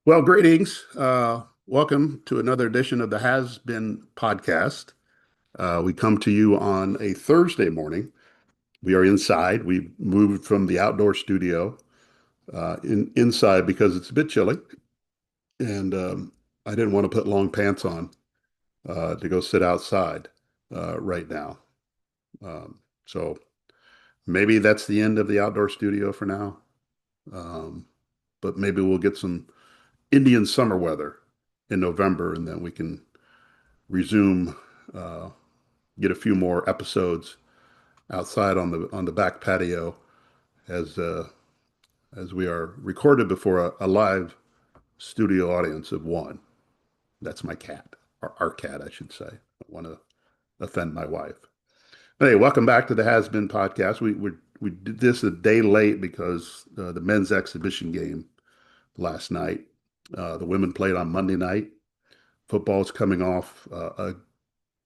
Well, greetings. Welcome to another edition of the Has Been podcast. We come to you on a Thursday morning. We are inside. We moved from the outdoor studio inside because it's a bit chilly, and I didn't want to put long pants on to go sit outside right now. So maybe that's the end of the outdoor studio for now. Um, but maybe we'll get some Indian summer weather in November, and then we can resume, uh, get a few more episodes outside on the back patio as as we are recorded before a live studio audience of one. That's my cat, or our cat, I should say. I don't want to offend my wife. But hey, welcome back to the Has Been podcast. We did this a day late because the men's exhibition game last night. The women played on Monday night. Football's coming off a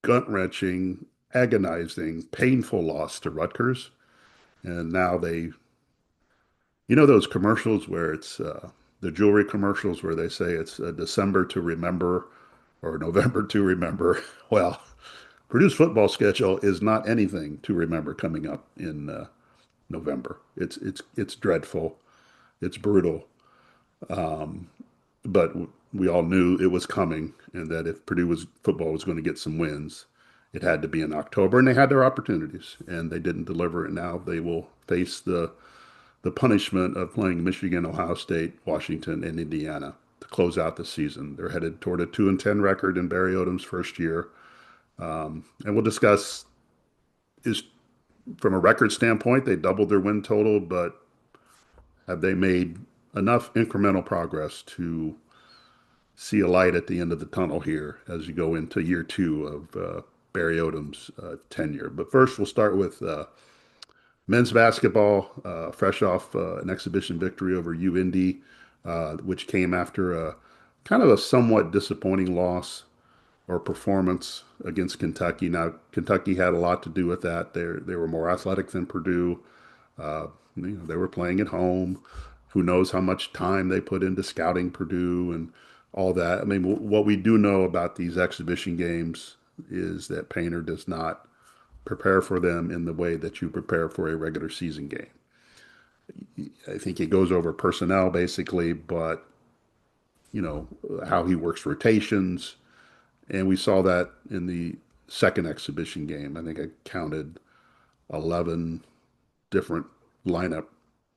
gut-wrenching, agonizing, painful loss to Rutgers. And now those commercials where it's the jewelry commercials where they say it's December to remember or November to remember. Well, Purdue's football schedule is not anything to remember coming up in November. It's dreadful. It's brutal. But we all knew it was coming, and that if Purdue was football was going to get some wins, it had to be in October, and they had their opportunities, and they didn't deliver. And now they will face the punishment of playing Michigan, Ohio State, Washington, and Indiana to close out the season. They're headed toward a 2-10 record in Barry Odom's first year, and we'll discuss is from a record standpoint they doubled their win total, but have they made enough incremental progress to see a light at the end of the tunnel here as you go into year two of Barry Odom's tenure. But first, we'll start with men's basketball, fresh off an exhibition victory over UIndy, which came after a kind of a somewhat disappointing loss or performance against Kentucky. Now, Kentucky had a lot to do with that. They were more athletic than Purdue. They were playing at home. Who knows how much time they put into scouting Purdue and all that. I mean, what we do know about these exhibition games is that Painter does not prepare for them in the way that you prepare for a regular season game. I think he goes over personnel basically, but you know how he works rotations, and we saw that in the second exhibition game. I think I counted 11 different lineup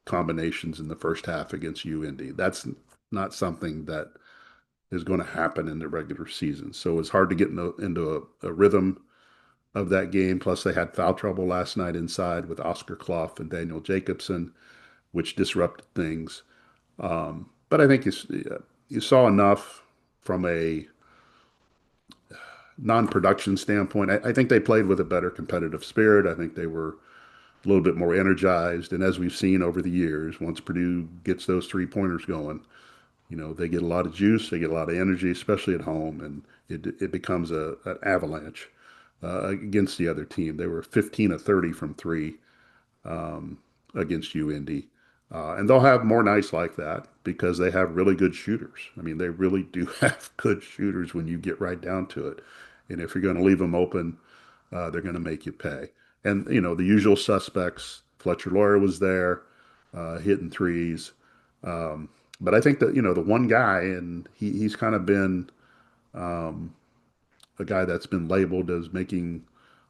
combinations in the first half against UIndy. That's not something that is going to happen in the regular season. So it's hard to get into a rhythm of that game. Plus, they had foul trouble last night inside with Oscar Clough and Daniel Jacobson, which disrupted things. But I think you saw enough from a non-production standpoint. I think they played with a better competitive spirit. I think they were a little bit more energized. And as we've seen over the years, once Purdue gets those three-pointers going, they get a lot of juice, they get a lot of energy, especially at home, and it becomes an avalanche against the other team. They were 15 of 30 from three against UIndy. And they'll have more nights like that because they have really good shooters. I mean, they really do have good shooters when you get right down to it. And if you're going to leave them open, they're going to make you pay. And, the usual suspects, Fletcher Lawyer was there, hitting threes. But I think that, the one guy, and he's kind of been a guy that's been labeled as making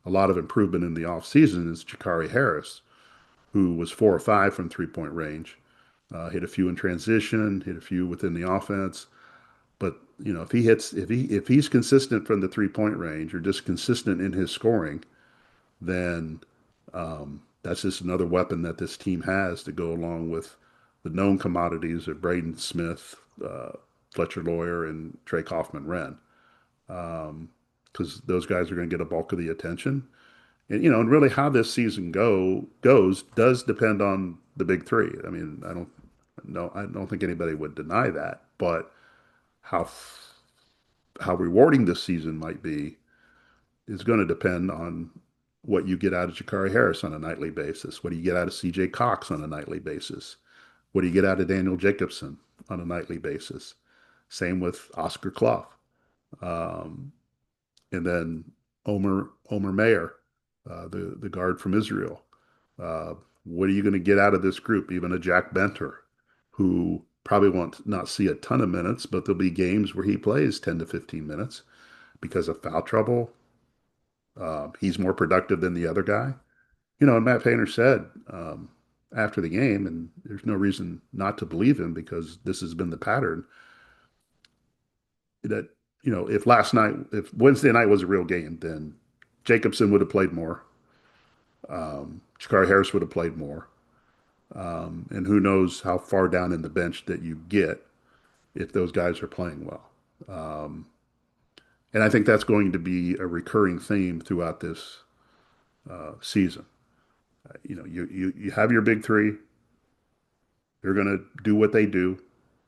a lot of improvement in the offseason is Jakari Harris, who was 4 or 5 from three-point range. Hit a few in transition, hit a few within the offense. But if he's consistent from the three-point range or just consistent in his scoring, then that's just another weapon that this team has to go along with the known commodities of Braden Smith, Fletcher Lawyer, and Trey Kaufman-Renn, because those guys are going to get a bulk of the attention. And really how this season goes does depend on the big three. I mean, I don't think anybody would deny that, but how how rewarding this season might be is going to depend on what you get out of Jakari Harris on a nightly basis. What do you get out of CJ Cox on a nightly basis? What do you get out of Daniel Jacobson on a nightly basis? Same with Oscar Clough. Um, and then Omer Mayer, the guard from Israel. Uh, what are you going to get out of this group? Even a Jack Benter, who probably won't not see a ton of minutes, but there'll be games where he plays 10 to 15 minutes because of foul trouble. He's more productive than the other guy. And Matt Painter said after the game, and there's no reason not to believe him because this has been the pattern, that, if Wednesday night was a real game, then Jacobson would have played more. Shakari Harris would have played more. And who knows how far down in the bench that you get if those guys are playing well. And I think that's going to be a recurring theme throughout this season. You have your big three. They're going to do what they do.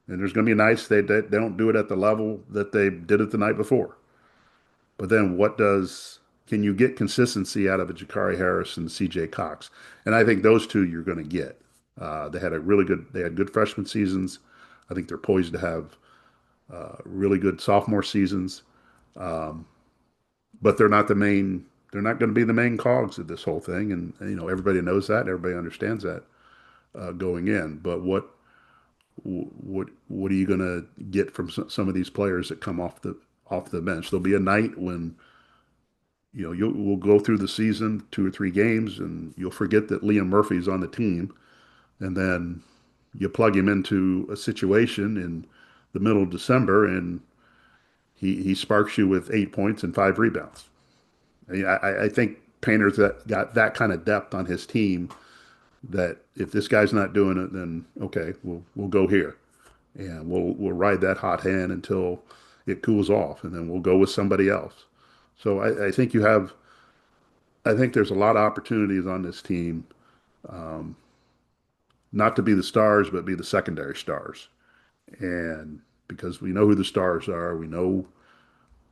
And there's going to be nights they don't do it at the level that they did it the night before. But then can you get consistency out of a Jakari Harris and CJ Cox? And I think those two you're going to get. They had good freshman seasons. I think they're poised to have really good sophomore seasons. But they're not going to be the main cogs of this whole thing. And everybody knows that. Everybody understands that going in. But what are you going to get from some of these players that come off the bench? There'll be a night when we'll go through the season, 2 or 3 games, and you'll forget that Liam Murphy's on the team, and then you plug him into a situation in the middle of December, and he sparks you with 8 points and 5 rebounds. I think Painter's got that kind of depth on his team that if this guy's not doing it, then okay, we'll go here, and we'll ride that hot hand until it cools off, and then we'll go with somebody else. So I think there's a lot of opportunities on this team, not to be the stars, but be the secondary stars. And because we know who the stars are, we know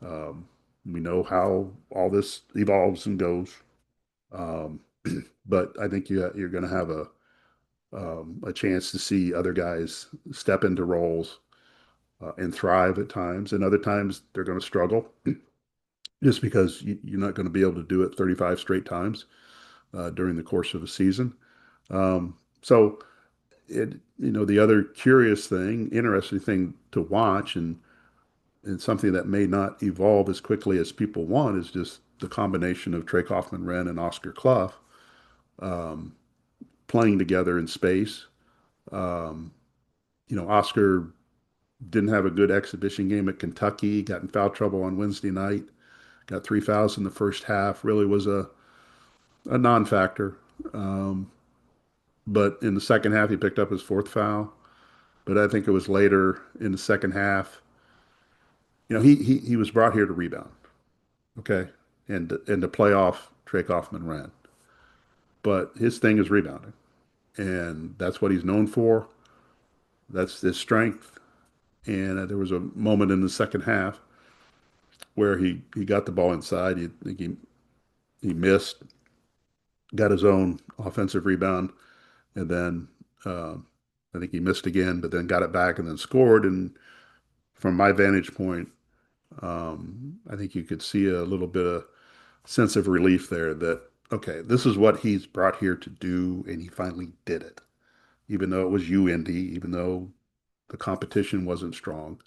how all this evolves and goes. Um, but I think you're going to have a chance to see other guys step into roles and thrive at times, and other times they're going to struggle just because you're not going to be able to do it 35 straight times during the course of a season. So the other curious thing, interesting thing to watch, and something that may not evolve as quickly as people want, is just the combination of Trey Kaufman-Renn and Oscar Clough playing together in space. Um, Oscar didn't have a good exhibition game at Kentucky, got in foul trouble on Wednesday night, got 3 fouls in the first half, really was a non-factor. Um, but in the second half, he picked up his fourth foul. But I think it was later in the second half. He was brought here to rebound, okay, and to play off Trey Kaufman-Renn. But his thing is rebounding, and that's what he's known for. That's his strength. And there was a moment in the second half where he got the ball inside. You think he missed, got his own offensive rebound, and then I think he missed again, but then got it back and then scored. And from my vantage point, I think you could see a little bit of sense of relief there that, okay, this is what he's brought here to do, and he finally did it. Even though it was UIndy, even though the competition wasn't strong.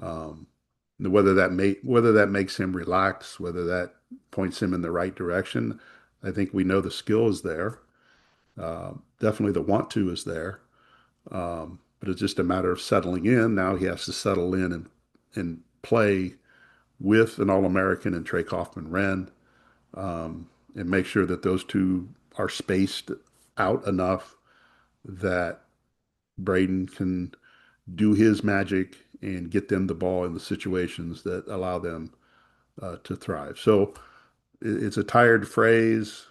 Um, whether that makes him relax, whether that points him in the right direction, I think we know the skill is there. Definitely the want to is there. But it's just a matter of settling in. Now he has to settle in and play with an All-American and Trey Kaufman-Renn, and make sure that those two are spaced out enough that Braden can do his magic and get them the ball in the situations that allow them to thrive. So it's a tired phrase,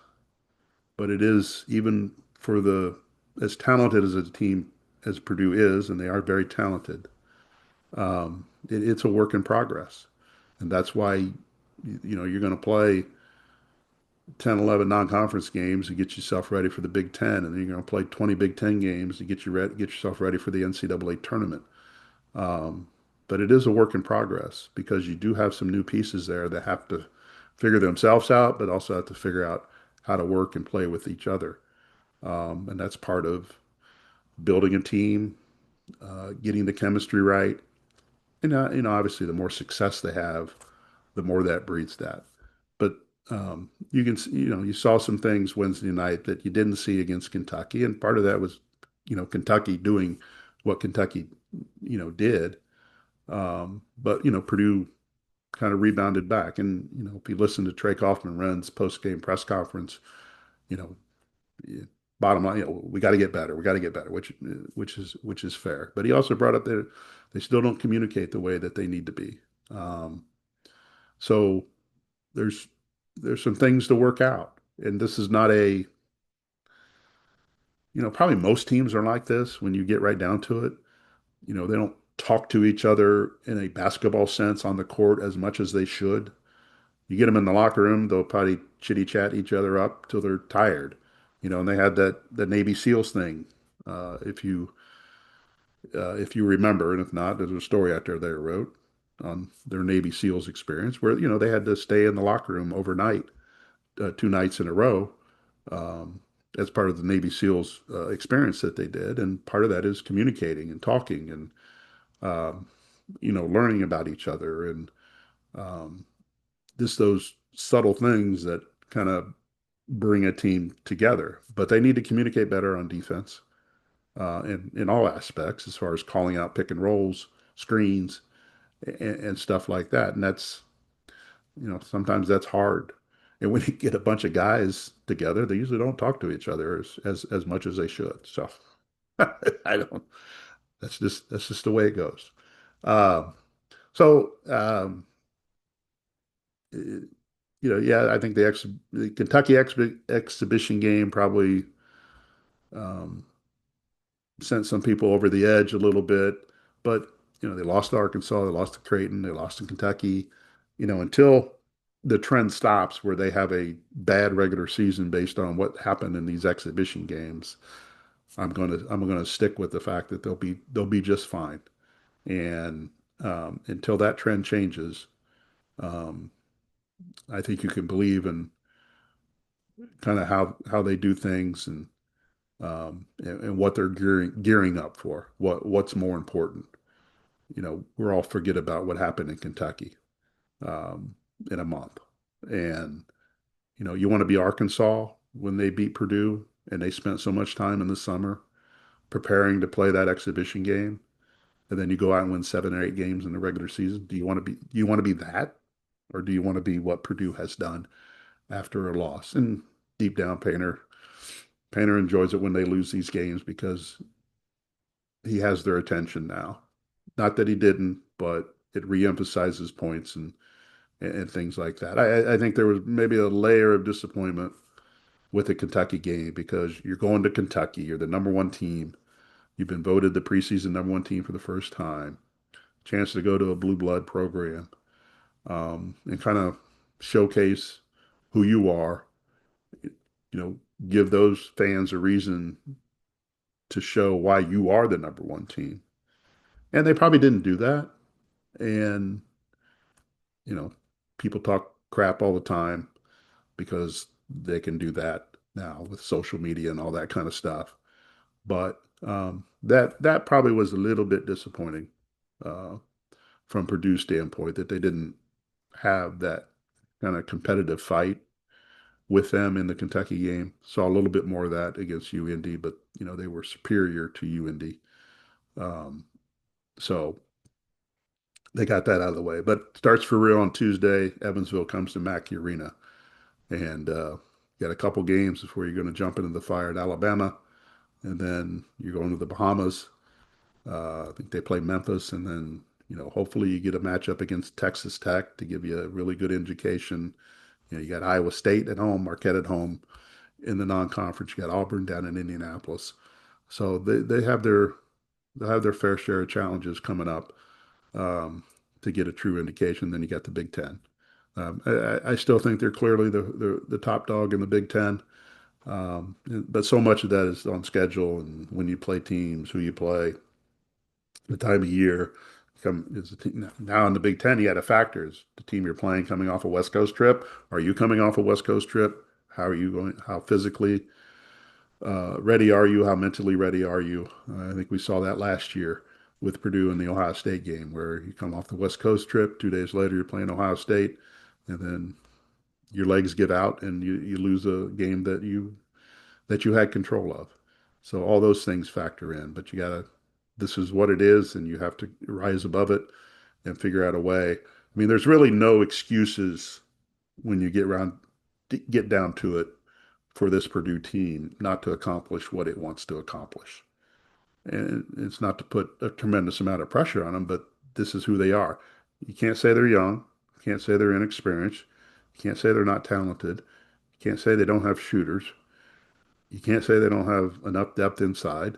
but it is, even for as talented as a team as Purdue is, and they are very talented, it's a work in progress. And that's why, you're going to play 10, 11 non-conference games to get yourself ready for the Big Ten, and then you're going to play 20 Big Ten games to get yourself ready for the NCAA tournament. but it is a work in progress because you do have some new pieces there that have to figure themselves out, but also have to figure out how to work and play with each other. And that's part of building a team, getting the chemistry right. And, obviously, the more success they have, the more that breeds that. But you can, you saw some things Wednesday night that you didn't see against Kentucky, and part of that was, Kentucky doing what Kentucky, did. But Purdue kind of rebounded back, and if you listen to Trey Kaufman-Renn's post-game press conference, you know, bottom line, we got to get better. We got to get better, which is fair. But he also brought up that they still don't communicate the way that they need to be. Um, so there's there's some things to work out, and this is not a probably most teams are like this when you get right down to it. They don't talk to each other in a basketball sense on the court as much as they should. You get them in the locker room, they'll probably chitty chat each other up till they're tired. And they had that the Navy SEALs thing. If you remember, and if not, there's a story out there they wrote on their Navy SEALs experience where they had to stay in the locker room overnight, 2 nights in a row, um, as part of the Navy SEALs experience that they did, and part of that is communicating and talking and um, learning about each other and um, just those subtle things that kind of bring a team together. But they need to communicate better on defense in all aspects, as far as calling out pick and rolls, screens, and stuff like that. And that's, sometimes that's hard. And when you get a bunch of guys together, they usually don't talk to each other as much as they should. So I don't. That's just the way it goes. Um, so yeah, I think the Kentucky exhibition game probably um, sent some people over the edge a little bit. But they lost to Arkansas, they lost to Creighton, they lost to Kentucky. Until the trend stops where they have a bad regular season based on what happened in these exhibition games, I'm gonna stick with the fact that they'll be just fine. And until that trend changes, um, I think you can believe in kind of how they do things and what they're gearing up for. What's more important? We're all forget about what happened in Kentucky um, in a month, and you want to be Arkansas when they beat Purdue, and they spent so much time in the summer preparing to play that exhibition game, and then you go out and win 7 or 8 games in the regular season. Do you want to be that, or do you want to be what Purdue has done after a loss? And deep down, Painter enjoys it when they lose these games because he has their attention now. Not that he didn't, but it reemphasizes points and things like that. I think there was maybe a layer of disappointment with the Kentucky game because you're going to Kentucky, you're the number one team. You've been voted the preseason number one team for the first time. Chance to go to a blue blood program and kind of showcase who you are. You know, give those fans a reason to show why you are the number one team. And they probably didn't do that. And, you know, people talk crap all the time because they can do that now with social media and all that kind of stuff. But that probably was a little bit disappointing uh, from Purdue's standpoint that they didn't have that kind of competitive fight with them in the Kentucky game. Saw a little bit more of that against UND, but they were superior to UND. Um, so they got that out of the way. But starts for real on Tuesday. Evansville comes to Mackey Arena, and got a couple games before you're going to jump into the fire at Alabama, and then you're going to the Bahamas. I think they play Memphis, and then hopefully you get a matchup against Texas Tech to give you a really good indication. You got Iowa State at home, Marquette at home in the non-conference. You got Auburn down in Indianapolis, so they'll have their fair share of challenges coming up to get a true indication. Then you got the Big Ten. I still think they're clearly the top dog in the Big Ten, but so much of that is on schedule and when you play teams, who you play, the time of year. Come is the team now in the Big Ten? You had a factor. Is the team you're playing coming off a West Coast trip? Are you coming off a West Coast trip? How are you going? How physically ready are you? How mentally ready are you? I think we saw that last year with Purdue in the Ohio State game, where you come off the West Coast trip, 2 days later you're playing Ohio State, and then your legs give out and you lose a game that you had control of. So all those things factor in, but you gotta. This is what it is, and you have to rise above it and figure out a way. I mean, there's really no excuses when you get down to it for this Purdue team not to accomplish what it wants to accomplish. And it's not to put a tremendous amount of pressure on them, but this is who they are. You can't say they're young. You can't say they're inexperienced. You can't say they're not talented. You can't say they don't have shooters. You can't say they don't have enough depth inside.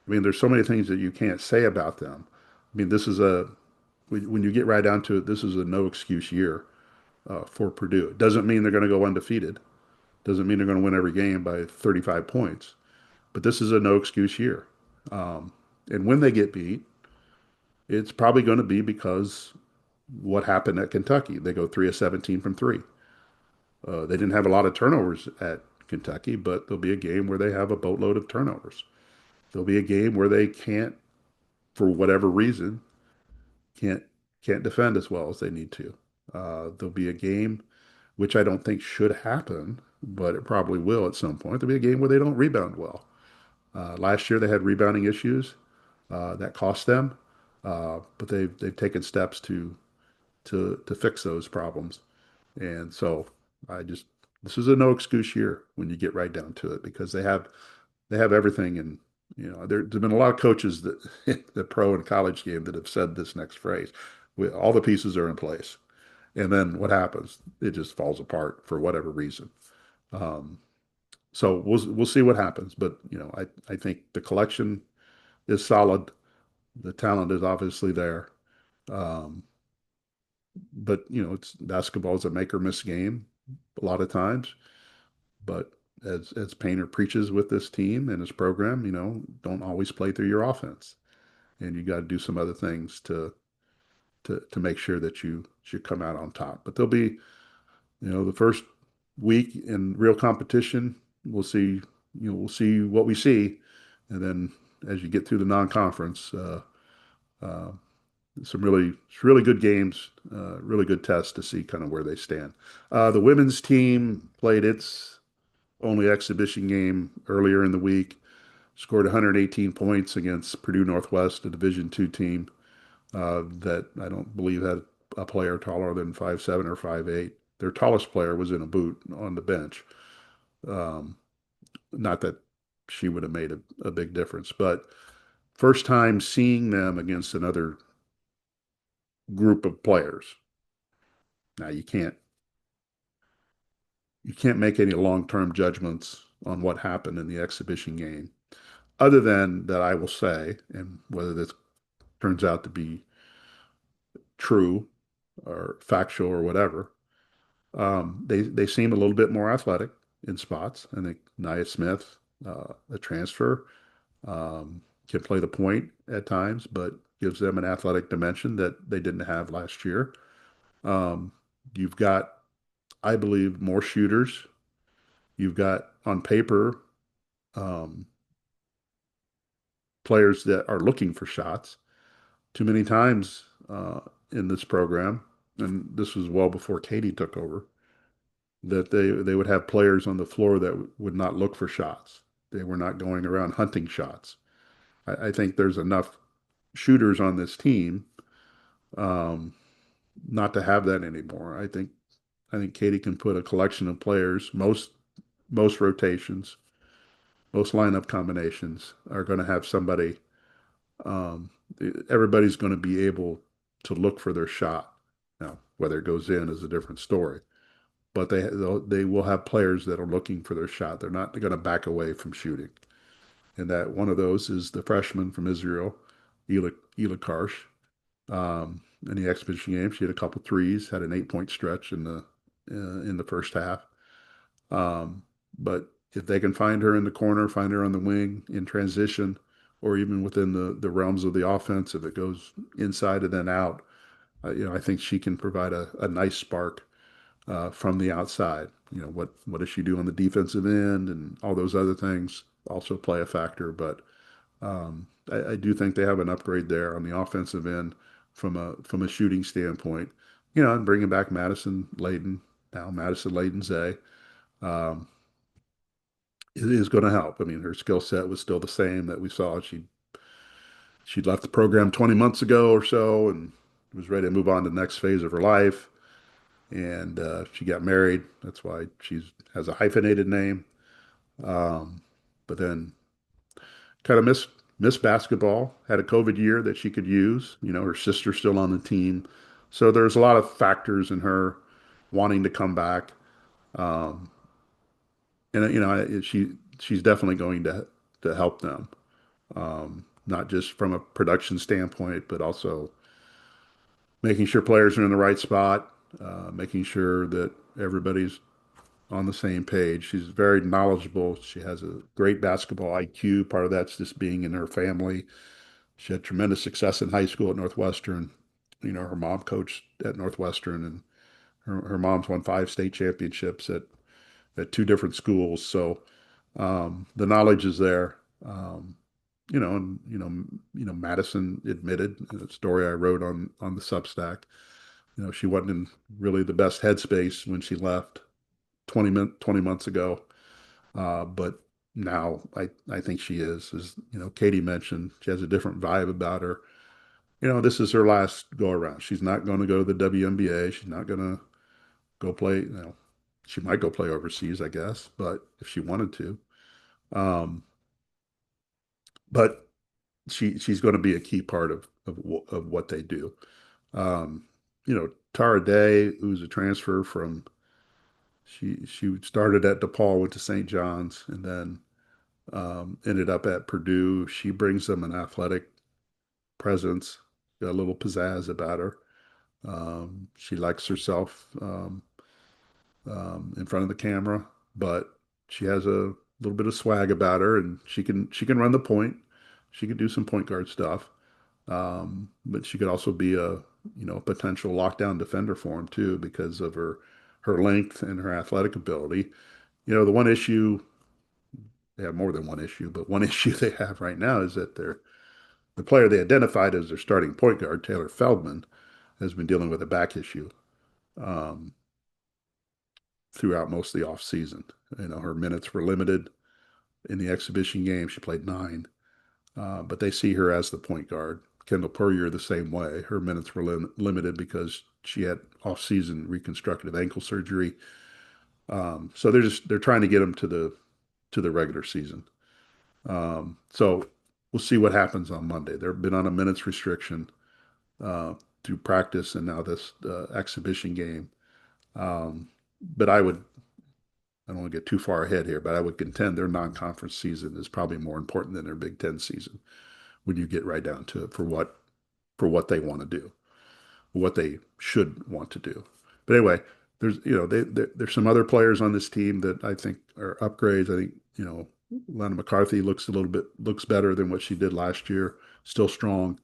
I mean, there's so many things that you can't say about them. I mean, this is a when you get right down to it, this is a no excuse year for Purdue. It doesn't mean they're going to go undefeated. Doesn't mean they're going to win every game by 35 points. But this is a no excuse year. And when they get beat, it's probably going to be because what happened at Kentucky. They go 3 of 17 from three. They didn't have a lot of turnovers at Kentucky, but there'll be a game where they have a boatload of turnovers. There'll be a game where they can't, for whatever reason, can't can't defend as well as they need to. There'll be a game, which I don't think should happen, but it probably will at some point. There'll be a game where they don't rebound well. Last year they had rebounding issues that cost them, but they've taken steps to fix those problems. And so I just this is a no excuse year when you get right down to it because they have everything. And there's been a lot of coaches that the pro and college game that have said this next phrase. All the pieces are in place, and then what happens? It just falls apart for whatever reason. Um, so we'll see what happens. But I think the collection is solid. The talent is obviously there. Um, but it's basketball is a make or miss game a lot of times. But as Painter preaches with this team and his program, don't always play through your offense, and you got to do some other things to make sure that you should come out on top. But there'll be, the first week in real competition, we'll see, we'll see what we see, and then as you get through the non-conference, uh, really good games, really good tests to see kind of where they stand. The women's team played its only exhibition game earlier in the week, scored 118 points against Purdue Northwest, a Division II team that I don't believe had a player taller than 5'7" or 5'8". Their tallest player was in a boot on the bench. Um, Not that she would have made a big difference, but first time seeing them against another group of players. Now you can't make any long-term judgments on what happened in the exhibition game, other than that I will say, and whether this turns out to be true or factual or whatever, they seem a little bit more athletic in spots. I think Nia Smith, the transfer, can play the point at times, but gives them an athletic dimension that they didn't have last year. Um, you've got, I believe, more shooters. You've got on paper um, players that are looking for shots. Too many times in this program, and this was well before Katie took over, that they would have players on the floor that would not look for shots. They were not going around hunting shots. I think there's enough shooters on this team um, not to have that anymore. I think Katie can put a collection of players, most rotations, most lineup combinations are going to have somebody. Um, Everybody's going to be able to look for their shot. Now, whether it goes in is a different story. But they will have players that are looking for their shot. They're not going to back away from shooting. And that one of those is the freshman from Israel, Ela Karsh. In the exhibition game, she had a couple threes, had an 8 point stretch in the first half. But if they can find her in the corner, find her on the wing in transition, or even within the realms of the offense, if it goes inside and then out, I think she can provide a nice spark from the outside. What does she do on the defensive end, and all those other things also play a factor. But I do think they have an upgrade there on the offensive end from a shooting standpoint. And bringing back Madison Layton, now Madison Layton Zay, um, is going to help. I mean, her skill set was still the same that we saw. She'd left the program 20 months ago or so and was ready to move on to the next phase of her life. And she got married. That's why she has a hyphenated name. Um, but then kind of missed basketball. Had a COVID year that she could use. Her sister's still on the team, so there's a lot of factors in her wanting to come back. Um, and she's definitely going to help them, not just from a production standpoint, but also making sure players are in the right spot, making sure that everybody's on the same page. She's very knowledgeable. She has a great basketball IQ. Part of that's just being in her family. She had tremendous success in high school at Northwestern. Her mom coached at Northwestern, and her mom's won 5 state championships at 2 different schools. So the knowledge is there. And Madison admitted in a story I wrote on the Substack. She wasn't in really the best headspace when she left 20 months ago. But now I think she is. As Katie mentioned, she has a different vibe about her. This is her last go around. She's not going to go to the WNBA. She's not going to go play. She might go play overseas, I guess, but if she wanted to. Um, but she's going to be a key part of what they do. Tara Day, who's a transfer from, she started at DePaul, went to St. John's, and then ended up at Purdue. She brings them an athletic presence, got a little pizzazz about her. She likes herself in front of the camera, but she has a little bit of swag about her, and she can run the point. She can do some point guard stuff, but she could also be a potential lockdown defender for him too because of her length and her athletic ability. The one issue, they have more than one issue, but one issue they have right now is that the player they identified as their starting point guard, Taylor Feldman, has been dealing with a back issue um, throughout most of the offseason. Her minutes were limited in the exhibition game. She played 9, but they see her as the point guard. Kendall Purrier the same way. Her minutes were limited because she had off-season reconstructive ankle surgery. So they're trying to get them to the regular season. So we'll see what happens on Monday. They've been on a minutes restriction uh, through practice and now this exhibition game. Um, but I don't want to get too far ahead here, but I would contend their non-conference season is probably more important than their Big Ten season when you get right down to it for what they want to do, what they should want to do. But anyway, there's some other players on this team that I think are upgrades. I think Lana McCarthy looks better than what she did last year. Still strong.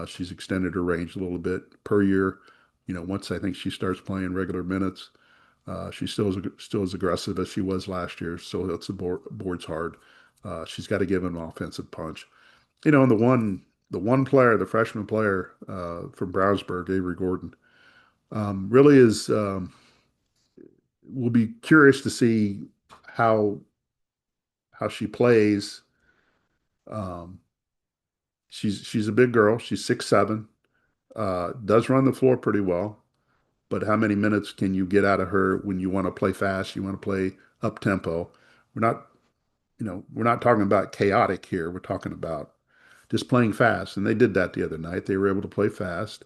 She's extended her range a little bit per year. Once I think she starts playing regular minutes, she's still as aggressive as she was last year. So that's the board's hard. She's got to give an offensive punch. And the one player, the freshman player from Brownsburg, Avery Gordon, really is. We'll be curious to see how how she plays. Um, she's a big girl. She's 6'7". Does run the floor pretty well. But how many minutes can you get out of her when you want to play fast? You want to play up tempo. We're not, we're not talking about chaotic here. We're talking about just playing fast. And they did that the other night. They were able to play fast,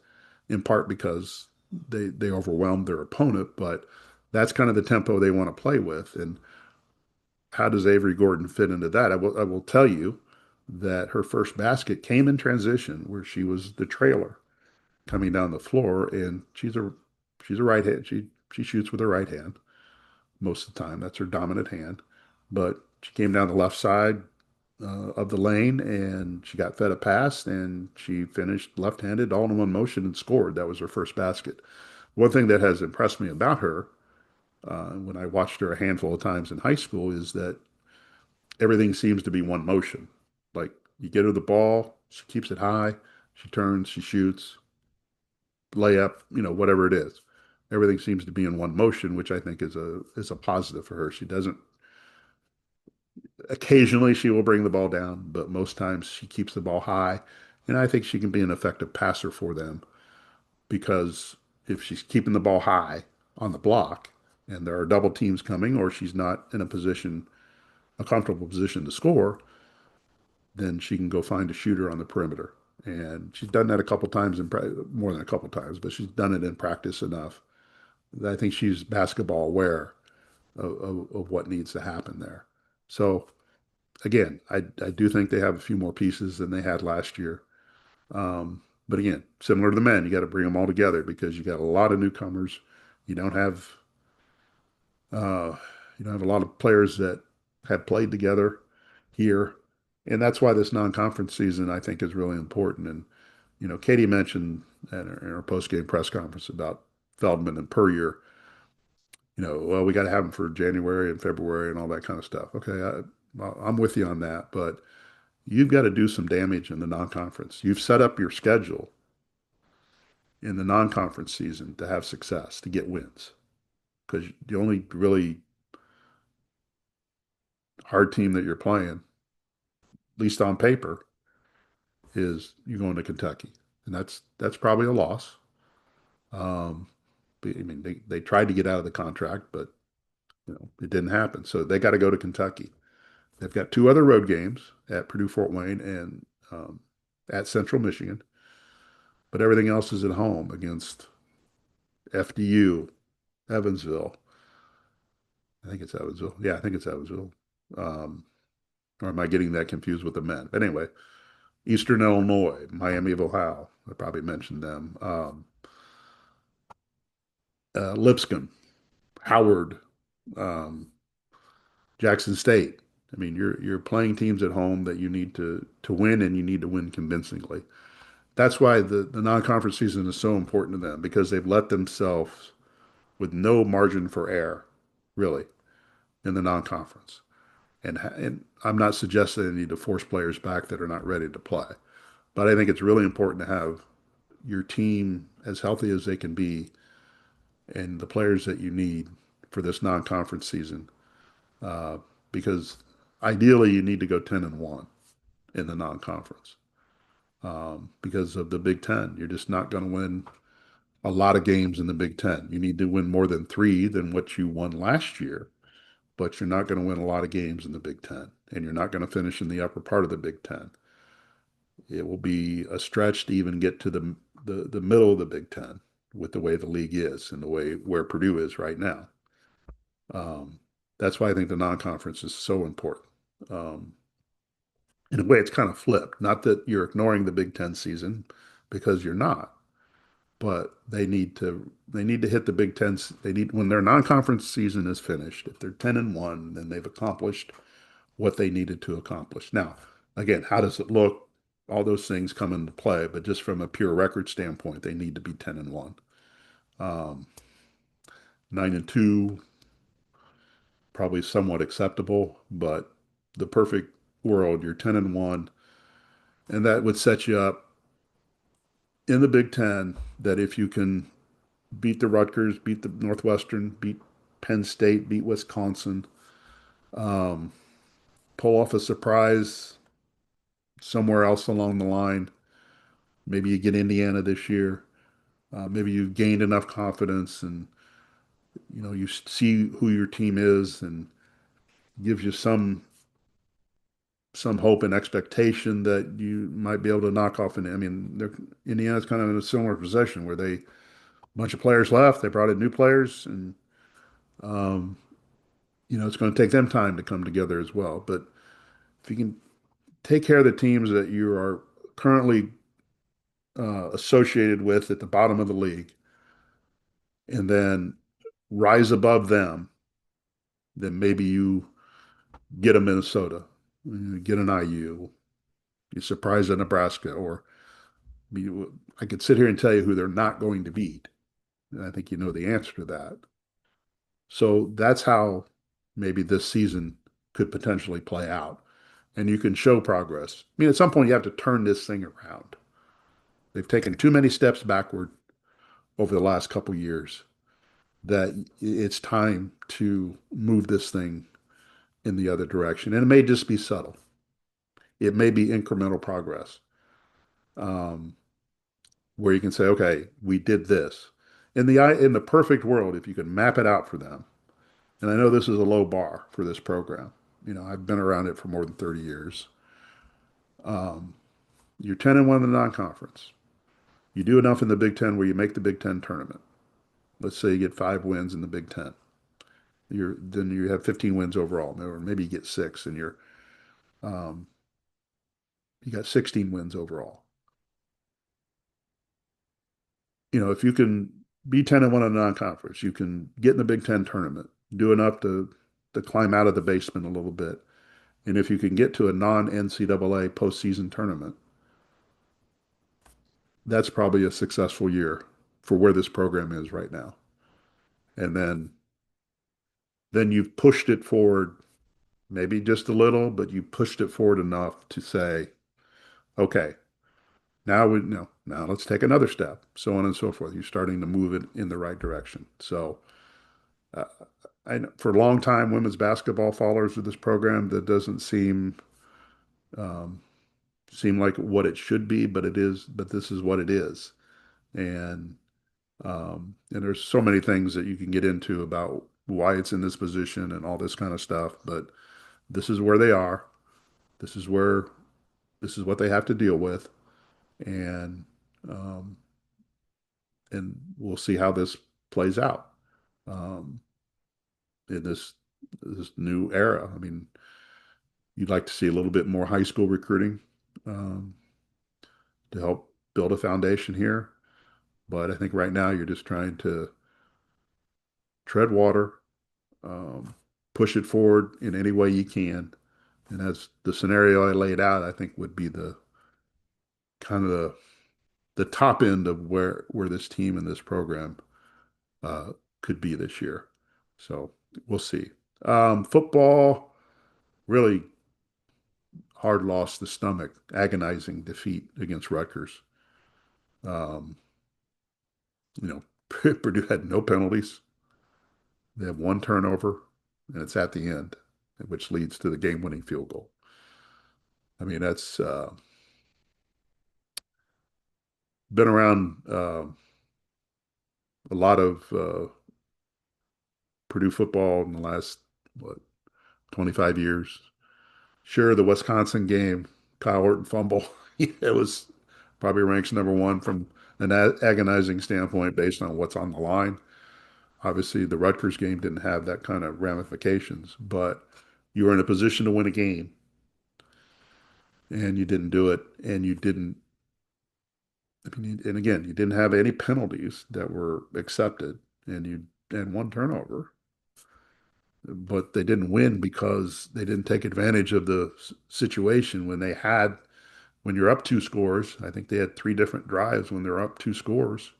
in part because they overwhelmed their opponent. But that's kind of the tempo they want to play with. And how does Avery Gordon fit into that? I will tell you that her first basket came in transition where she was the trailer coming down the floor, and she's a right hand. She shoots with her right hand most of the time. That's her dominant hand. But she came down the left side, of the lane, and she got fed a pass, and she finished left-handed all in one motion and scored. That was her first basket. One thing that has impressed me about her when I watched her a handful of times in high school is that everything seems to be one motion. Like you get her the ball, she keeps it high, she turns, she shoots, layup, whatever it is. Everything seems to be in one motion, which I think is a positive for her. She doesn't occasionally she will bring the ball down, but most times she keeps the ball high. And I think she can be an effective passer for them because if she's keeping the ball high on the block and there are double teams coming or she's not in a comfortable position to score, then she can go find a shooter on the perimeter. And she's done that a couple times more than a couple times, but she's done it in practice enough. I think she's basketball aware of what needs to happen there. So again, I do think they have a few more pieces than they had last year. But again, similar to the men, you got to bring them all together because you got a lot of newcomers. You don't have uh, you don't have a lot of players that have played together here, and that's why this non-conference season I think is really important. And Katie mentioned in her post-game press conference about Feldman and Puryear. Well, we got to have them for January and February and all that kind of stuff. Okay, I'm with you on that, but you've got to do some damage in the non-conference. You've set up your schedule in the non-conference season to have success, to get wins, because the only really hard team that you're playing, at least on paper, is you're going to Kentucky, and that's probably a loss. Um, I mean, they tried to get out of the contract, but it didn't happen. So they got to go to Kentucky. They've got two other road games at Purdue Fort Wayne and at Central Michigan, but everything else is at home against FDU, Evansville. I think it's Evansville. Yeah, I think it's Evansville. Um, or am I getting that confused with the men? But anyway, Eastern Illinois, Miami of Ohio. I probably mentioned them. Lipscomb, Howard, um, Jackson State. I mean, you're playing teams at home that you need to win, and you need to win convincingly. That's why the non-conference season is so important to them because they've let themselves with no margin for error, really, in the non-conference. And I'm not suggesting they need to force players back that are not ready to play, but I think it's really important to have your team as healthy as they can be and the players that you need for this non-conference season, uh, because ideally you need to go 10-1 in the non-conference because of the Big Ten. You're just not going to win a lot of games in the Big Ten. You need to win more than three than what you won last year, but you're not going to win a lot of games in the Big Ten, and you're not going to finish in the upper part of the Big Ten. It will be a stretch to even get to the middle of the Big Ten with the way the league is and the way where Purdue is right now. Um, that's why I think the non-conference is so important. Um, in a way, it's kind of flipped. Not that you're ignoring the Big Ten season because you're not, but they need to hit the Big Ten. They need when their non-conference season is finished. If they're 10-1, then they've accomplished what they needed to accomplish. Now, again, how does it look? All those things come into play, but just from a pure record standpoint, they need to be 10-1. 9-2, probably somewhat acceptable, but the perfect world, you're 10-1, and that would set you up in the Big Ten that if you can beat the Rutgers, beat the Northwestern, beat Penn State, beat Wisconsin, pull off a surprise somewhere else along the line. Maybe you get Indiana this year. Maybe you've gained enough confidence and you see who your team is and gives you some hope and expectation that you might be able to knock off. And I mean, Indiana's kind of in a similar position where a bunch of players left. They brought in new players, and um, it's going to take them time to come together as well. But if you can take care of the teams that you are currently associated with at the bottom of the league, and then rise above them, then maybe you get a Minnesota You get an IU, you surprise a Nebraska, or I could sit here and tell you who they're not going to beat. And I think you know the answer to that. So that's how maybe this season could potentially play out. And you can show progress. I mean, at some point, you have to turn this thing around. They've taken too many steps backward over the last couple years that it's time to move this thing in the other direction. And it may just be subtle. It may be incremental progress, um, where you can say, okay, we did this. In the perfect world, if you could map it out for them, and I know this is a low bar for this program. You know, I've been around it for more than 30 years. Um, you're 10-1 in the non-conference. You do enough in the Big Ten where you make the Big Ten tournament. Let's say you get 5 wins in the Big Ten. Then you have 15 wins overall, or maybe you get six, and um, you got 16 wins overall. You know, if you can be 10-1 in a non-conference, you can get in the Big Ten tournament, do enough to climb out of the basement a little bit, and if you can get to a non-NCAA postseason tournament, that's probably a successful year for where this program is right now. And then you've pushed it forward, maybe just a little, but you pushed it forward enough to say, okay, now let's take another step, so on and so forth. You're starting to move it in the right direction. So uh, for a long time, women's basketball followers of this program, that doesn't um, seem like what it should be, but it is. But this is what it is, and and there's so many things that you can get into about why it's in this position and all this kind of stuff. But this is where they are. This is where this is what they have to deal with, and um, and we'll see how this plays out um, in this new era. I mean, you'd like to see a little bit more high school recruiting um, to help build a foundation here, but I think right now you're just trying to tread water, um, push it forward in any way you can. And as the scenario I laid out, I think would be the kind of the top end of where this team and this program uh, could be this year. So we'll see. Football, really hard loss to stomach, agonizing defeat against Rutgers. Um, you know, Purdue had no penalties. They have one turnover, and it's at the end, which leads to the game-winning field goal. I mean, that's been around a lot of Purdue football in the last, what, 25 years. Sure, the Wisconsin game, Kyle Orton fumble, it was probably ranks number one from an agonizing standpoint based on what's on the line. Obviously, the Rutgers game didn't have that kind of ramifications, but you were in a position to win a game and you didn't do it. And you didn't, I mean, and again, you didn't have any penalties that were accepted and you and one turnover. But they didn't win because they didn't take advantage of the situation when you're up two scores. I think they had three different drives when they're up two scores,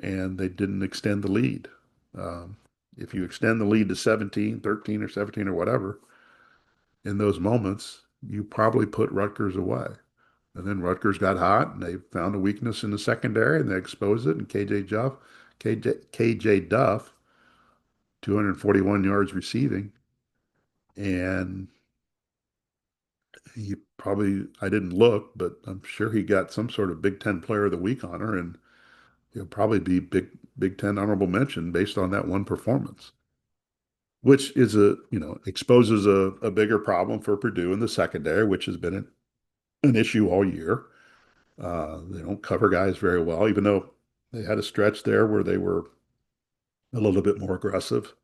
and they didn't extend the lead. Um, if you extend the lead to 17, 13, or 17 or whatever, in those moments, you probably put Rutgers away. And then Rutgers got hot and they found a weakness in the secondary and they exposed it. And KJ Duff, 241 yards receiving. And I didn't look, but I'm sure he got some sort of Big Ten Player of the Week honor. And he'll probably be Big Ten honorable mention based on that one performance, which is exposes a bigger problem for Purdue in the secondary, which has been an issue all year. They don't cover guys very well, even though they had a stretch there where they were a little bit more aggressive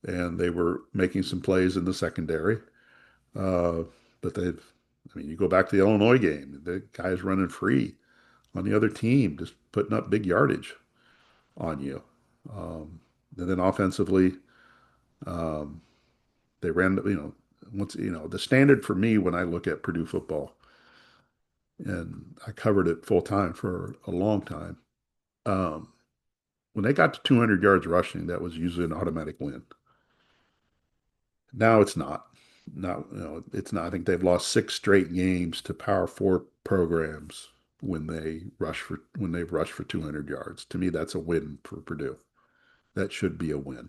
and they were making some plays in the secondary. Uh, but I mean, you go back to the Illinois game, the guys running free on the other team, just putting up big yardage on you. Um, and then offensively, um, they ran, the standard for me when I look at Purdue football, and I covered it full time for a long time. Um, when they got to 200 yards rushing, that was usually an automatic win. Now it's not. Not, it's not. I think they've lost six straight games to Power Four programs when they've rushed for 200 yards. To me, that's a win for Purdue. That should be a win,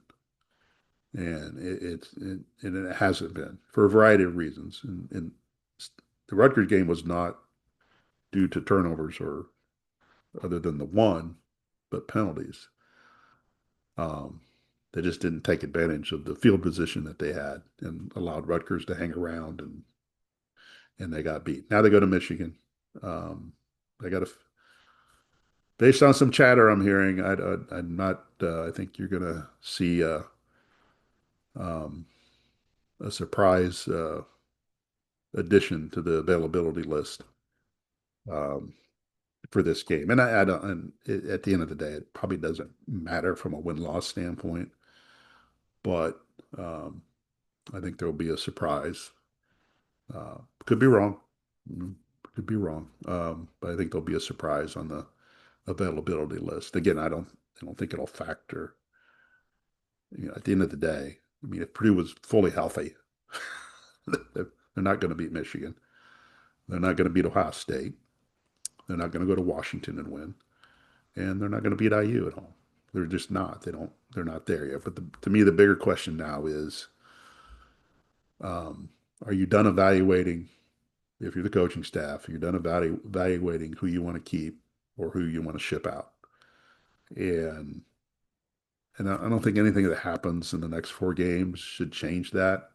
and it hasn't been for a variety of reasons. And the Rutgers game was not due to turnovers or other than the one, but penalties. Um, they just didn't take advantage of the field position that they had and allowed Rutgers to hang around and they got beat. Now they go to Michigan. They got a based on some chatter I'm hearing. I'm not. I think you're going to see um, a surprise addition to the availability list um, for this game. And I don't. And at the end of the day, it probably doesn't matter from a win-loss standpoint. But um, I think there will be a surprise. Could be wrong. Mm, Could be wrong. But I think there'll be a surprise on the availability list. Again, I don't think it'll factor. At the end of the day, I mean, if Purdue was fully healthy, they're not going to beat Michigan. They're not going to beat Ohio State. They're not going to go to Washington and win, and they're not going to beat IU at home. They're just not. They don't. They're not there yet. But to me, the bigger question now is, um, are you done evaluating? If you're the coaching staff, you're done evaluating who you want to keep or who you want to ship out. And I don't think anything that happens in the next four games should change that.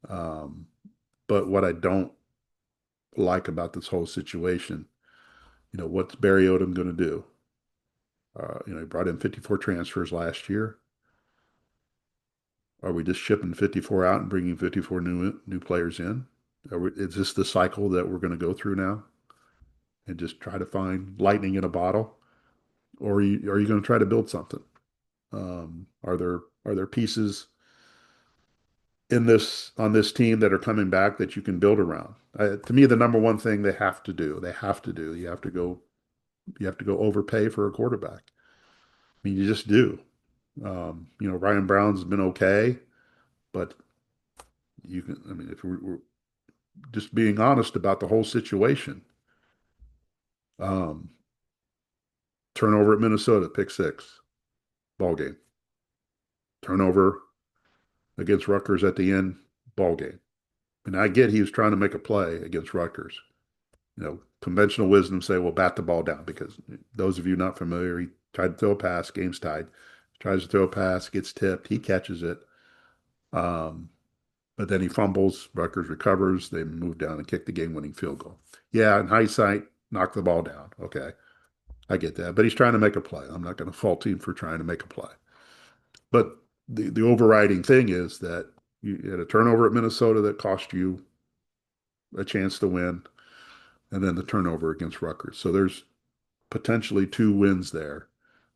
Um, but what I don't like about this whole situation, what's Barry Odom going to do? He brought in 54 transfers last year. Are we just shipping 54 out and bringing 54 new players in? Is this the cycle that we're going to go through now and just try to find lightning in a bottle? Or are you going to try to build something? Are there pieces in this on this team that are coming back that you can build around? To me, the number one thing you have to go overpay for a quarterback. I mean, you just do. Ryan Brown's been okay, but you can. I mean, if we're just being honest about the whole situation, um, turnover at Minnesota, pick six, ball game. Turnover against Rutgers at the end, ball game. And I get he was trying to make a play against Rutgers. Conventional wisdom say, well, bat the ball down because those of you not familiar, he tried to throw a pass, game's tied. Tries to throw a pass, gets tipped, he catches it. Um, but then he fumbles, Rutgers recovers, they move down and kick the game-winning field goal. Yeah, in hindsight, knock the ball down. Okay, I get that. But he's trying to make a play. I'm not going to fault him for trying to make a play. But the overriding thing is that you had a turnover at Minnesota that cost you a chance to win, and then the turnover against Rutgers. So there's potentially two wins there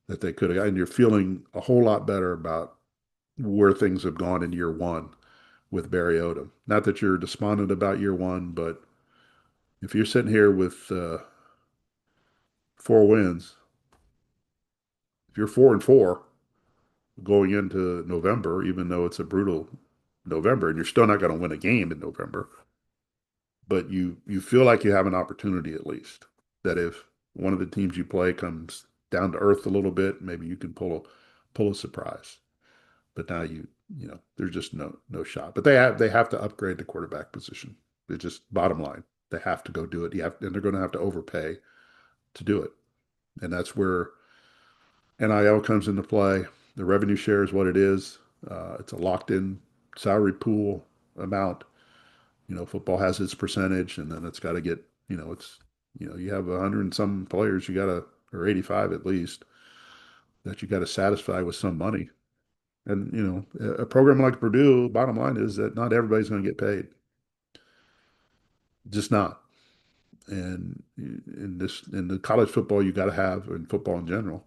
that they could have. And you're feeling a whole lot better about where things have gone in year one with Barry Odom. Not that you're despondent about year one, but if you're sitting here with four wins, if you're 4-4 going into November, even though it's a brutal November, and you're still not going to win a game in November, but you feel like you have an opportunity at least that if one of the teams you play comes down to earth a little bit, maybe you can pull a surprise. But now there's just no shot. But they have to upgrade the quarterback position. It's just bottom line. They have to go do it. And they're going to have to overpay to do it. And that's where NIL comes into play. The revenue share is what it is. It's a locked in salary pool amount. Football has its percentage, and then it's got to get, you have 100 and some players, or 85 at least, that you got to satisfy with some money. And, a program like Purdue, bottom line is that not everybody's going to get paid. Just not. And in the college football, you got to have, in football in general,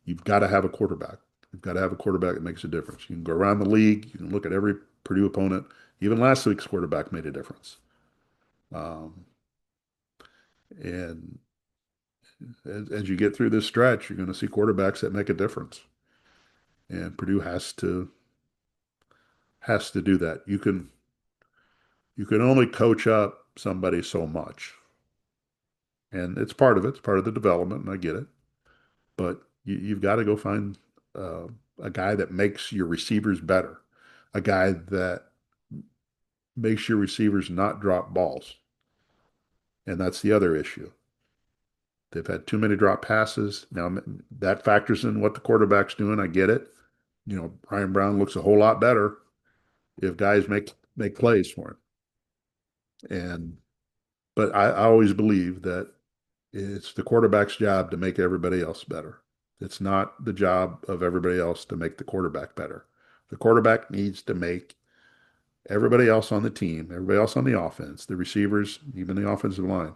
you've got to have a quarterback. You've got to have a quarterback that makes a difference. You can go around the league, you can look at every Purdue opponent, Even last week's quarterback made a difference. Um, and as you get through this stretch, you're going to see quarterbacks that make a difference. And Purdue has to do that. You can only coach up somebody so much. And it's part of it. It's part of the development, and I get it. But you've got to go find uh, a guy that makes your receivers better, a guy that makes your receivers not drop balls. And that's the other issue. They've had too many drop passes. Now that factors in what the quarterback's doing. I get it. Ryan Brown looks a whole lot better if guys make plays for him. And but I always believe that it's the quarterback's job to make everybody else better. It's not the job of everybody else to make the quarterback better. The quarterback needs to make everybody else on the team, everybody else on the offense, the receivers, even the offensive line,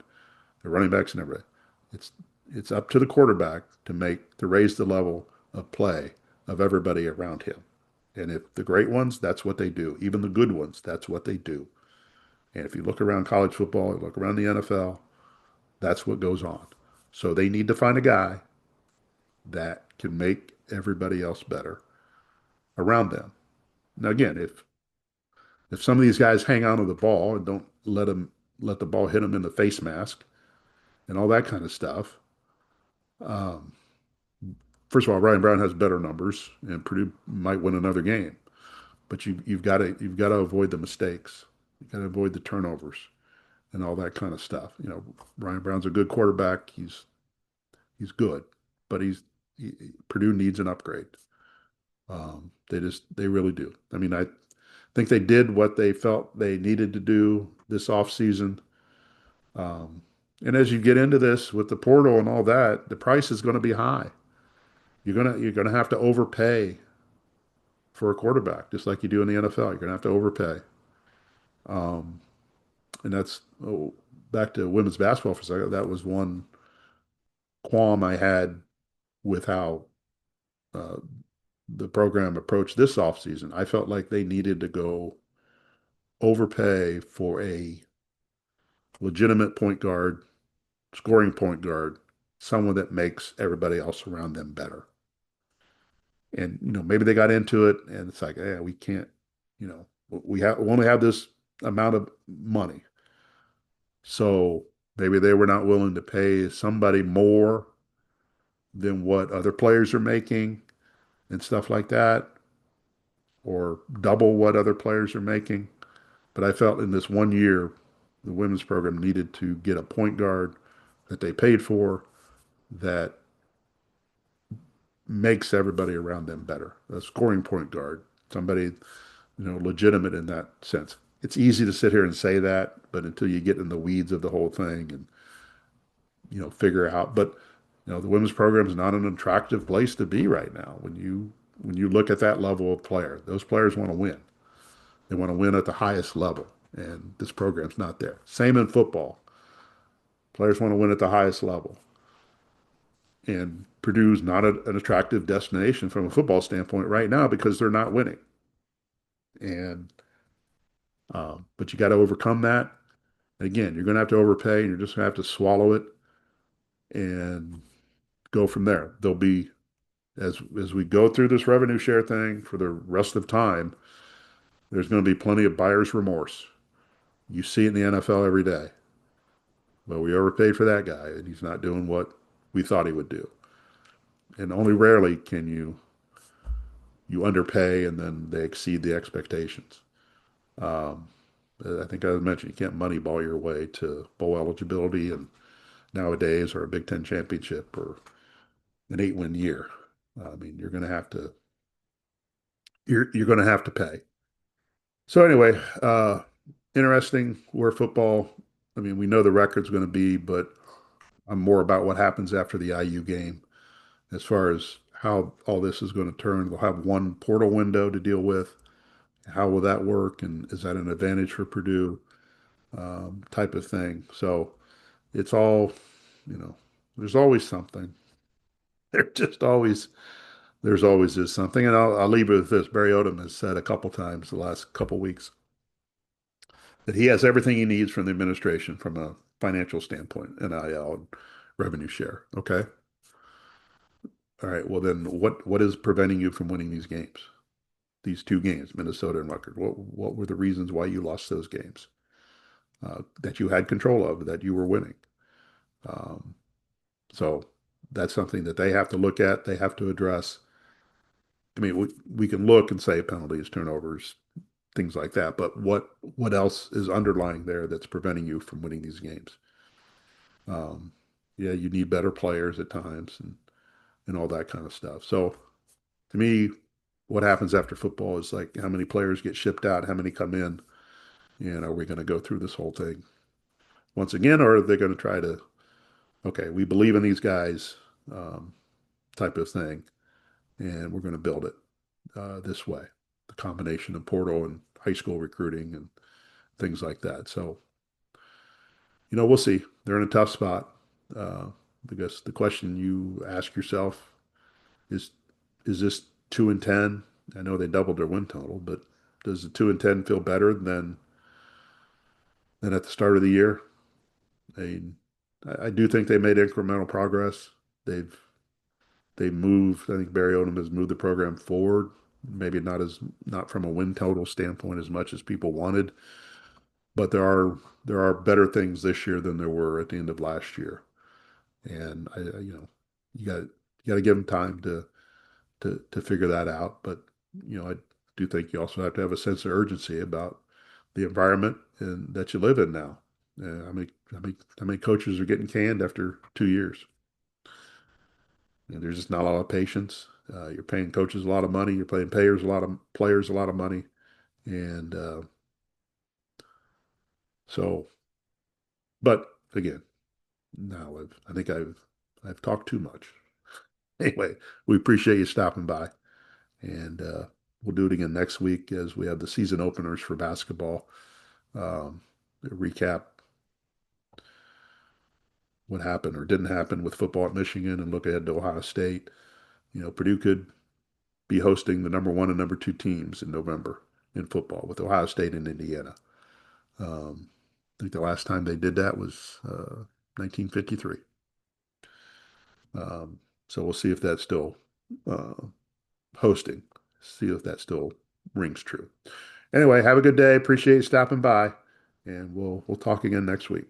the running backs and everybody. It's it's up to the quarterback to raise the level of play of everybody around him. And if the great ones, that's what they do. Even the good ones, that's what they do. And if you look around college football, you look around the NFL, that's what goes on. So they need to find a guy that can make everybody else better around them. Now again, if some of these guys hang on to the ball and don't let the ball hit them in the face mask and all that kind of stuff, um, first of all, Ryan Brown has better numbers, and Purdue might win another game. But you've got to avoid the mistakes. You've got to avoid the turnovers and all that kind of stuff. Ryan Brown's a good quarterback. He's good, but Purdue needs an upgrade. They really do. I mean, I think they did what they felt they needed to do this offseason. Um, and as you get into this with the portal and all that, the price is going to be high. You're gonna have to overpay for a quarterback, just like you do in the NFL. You're gonna have to overpay. Um, and that's back to women's basketball for a second. That was one qualm I had with how uh, the program approached this offseason. I felt like they needed to go overpay for a legitimate point guard, scoring point guard, someone that makes everybody else around them better. And maybe they got into it, and it's like, yeah, we can't. We only have this amount of money, so maybe they were not willing to pay somebody more than what other players are making and stuff like that, or double what other players are making. But I felt in this one year, the women's program needed to get a point guard that they paid for that makes everybody around them better. A scoring point guard, somebody, legitimate in that sense. It's easy to sit here and say that, but until you get in the weeds of the whole thing and, figure out. But, the women's program is not an attractive place to be right now. When you look at that level of player, those players want to win. They want to win at the highest level, and this program's not there. Same in football. Players want to win at the highest level. And Purdue's not an attractive destination from a football standpoint right now because they're not winning. And but you got to overcome that. Again, you're going to have to overpay, and you're just going to have to swallow it and go from there. There'll be as we go through this revenue share thing for the rest of time, there's going to be plenty of buyer's remorse. You see it in the NFL every day. Well, we overpaid for that guy, and he's not doing what we thought he would do. And only rarely can you underpay and then they exceed the expectations. Um, I think I mentioned you can't moneyball your way to bowl eligibility and nowadays or a Big Ten championship or an 8-win year. I mean, you're going to have to pay. So anyway, interesting where football. I mean, we know the record's going to be, but I'm more about what happens after the IU game as far as how all this is going to turn. They'll have one portal window to deal with. How will that work? And is that an advantage for Purdue? Type of thing. So it's all, there's always something. There just always, there's always is something. And I'll leave it with this. Barry Odom has said a couple times the last couple weeks, that he has everything he needs from the administration from a financial standpoint, NIL and revenue share. Okay. All right. Well, then what is preventing you from winning these games? These two games, Minnesota and Rutgers. What were the reasons why you lost those games that you had control of, that you were winning? Um, so that's something that they have to look at. They have to address. I mean, we can look and say penalties, turnovers, things like that, but what else is underlying there that's preventing you from winning these games? Um, yeah, you need better players at times and all that kind of stuff. So to me, what happens after football is like how many players get shipped out, how many come in, and are we going to go through this whole thing once again, or are they going to try to, okay, we believe in these guys, um, type of thing, and we're going to build it this way, the combination of portal and high school recruiting and things like that. So, we'll see. They're in a tough spot. Uh, I guess the question you ask yourself is, is this 2-10? I know they doubled their win total, but does the 2-10 feel better than at the start of the year? I, I do think they made incremental progress. They've they moved. I think Barry Odom has moved the program forward. Maybe not from a win total standpoint as much as people wanted, but there are better things this year than there were at the end of last year. And you got to give them time to figure that out. But I do think you also have to have a sense of urgency about the environment and that you live in now. How many coaches are getting canned after 2 years? There's just not a lot of patience. You're paying coaches a lot of money. You're paying players a lot of money, and so. But again, now I think I've talked too much. Anyway, we appreciate you stopping by, and we'll do it again next week as we have the season openers for basketball. Recap what happened or didn't happen with football at Michigan, and look ahead to Ohio State. Purdue could be hosting the number one and number two teams in November in football with Ohio State and Indiana. I think the last time they did that was 1953. Um, so we'll see if that's still uh, hosting, see if that still rings true. Anyway, have a good day. Appreciate you stopping by, and we'll talk again next week.